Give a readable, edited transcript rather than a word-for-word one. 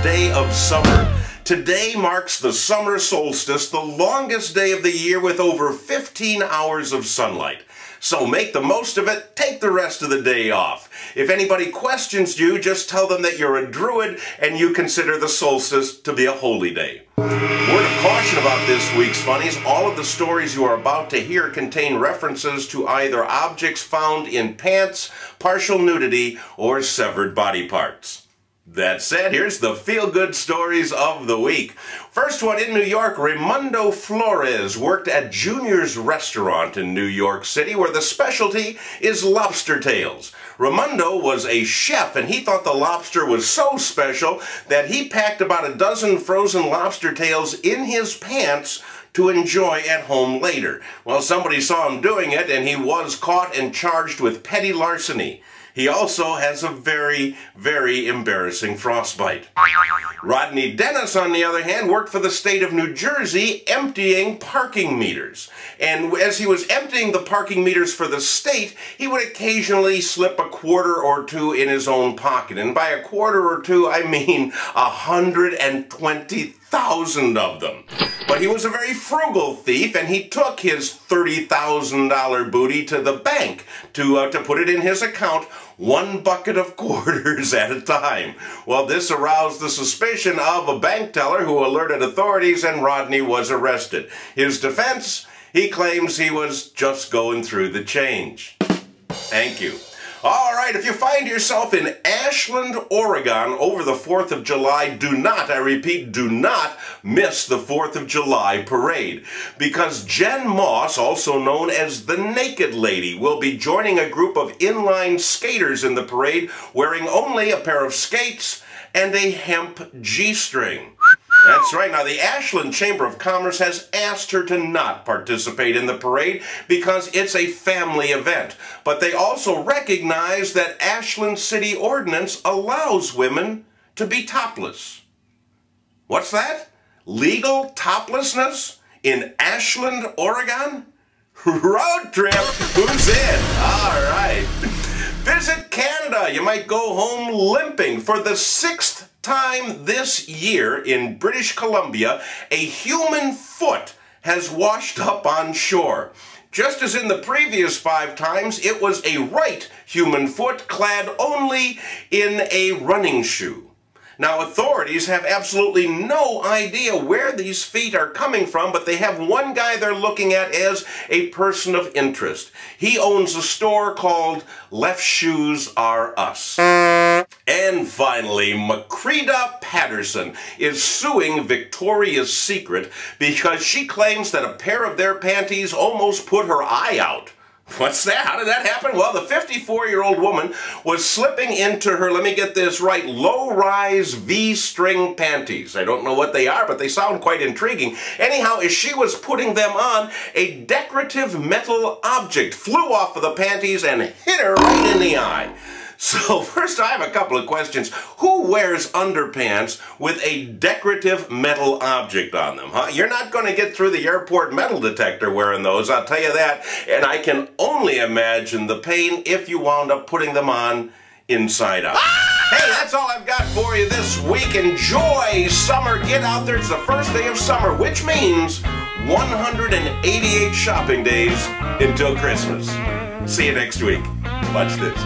day of summer. Today marks the summer solstice, the longest day of the year with over 15 hours of sunlight. So make the most of it, take the rest of the day off. If anybody questions you, just tell them that you're a druid and you consider the solstice to be a holy day. Word of caution about this week's Funnies, all of the stories you are about to hear contain references to either objects found in pants, partial nudity, or severed body parts. That said, here's the feel-good stories of the week. First one in New York, Raimundo Flores worked at Junior's Restaurant in New York City, where the specialty is Lobster Tails. Raimundo was a chef, and he thought the lobster was so special that he packed about a dozen frozen lobster tails in his pants to enjoy at home later. Well, somebody saw him doing it, and he was caught and charged with petty larceny. He also has a very, very embarrassing frostbite. Rodney Dennis, on the other hand, worked for the state of New Jersey emptying parking meters. And as he was emptying the parking meters for the state, he would occasionally slip a quarter or two in his own pocket. And by a quarter or two, I mean 120,000 of them. But he was a very frugal thief, and he took his $30,000 booty to the bank to put it in his account, one bucket of quarters at a time. Well, this aroused the suspicion of a bank teller who alerted authorities, and Rodney was arrested. His defense, he claims he was just going through the change. Thank you. All right, if you find yourself in Ashland, Oregon over the 4th of July, do not, I repeat, do not miss the 4th of July parade, because Jen Moss, also known as the Naked Lady, will be joining a group of inline skaters in the parade wearing only a pair of skates and a hemp G-string. That's right. Now, the Ashland Chamber of Commerce has asked her to not participate in the parade because it's a family event. But they also recognize that Ashland City Ordinance allows women to be topless. What's that? Legal toplessness in Ashland, Oregon? Road trip. Who's in? All right. Visit Canada. You might go home limping. For the 6th time this year in British Columbia, a human foot has washed up on shore. Just as in the previous 5 times, it was a right human foot clad only in a running shoe. Now, authorities have absolutely no idea where these feet are coming from, but they have one guy they're looking at as a person of interest. He owns a store called Left Shoes Are Us. And finally, Macreda Patterson is suing Victoria's Secret because she claims that a pair of their panties almost put her eye out. What's that? How did that happen? Well, the 54-year-old woman was slipping into her, let me get this right, low-rise V-string panties. I don't know what they are, but they sound quite intriguing. Anyhow, as she was putting them on, a decorative metal object flew off of the panties and hit her right in the eye. So first, I have a couple of questions. Who wears underpants with a decorative metal object on them, huh? You're not going to get through the airport metal detector wearing those, I'll tell you that. And I can only imagine the pain if you wound up putting them on inside out. Hey, that's all I've got for you this week. Enjoy summer. Get out there. It's the first day of summer, which means 188 shopping days until Christmas. See you next week. Watch this.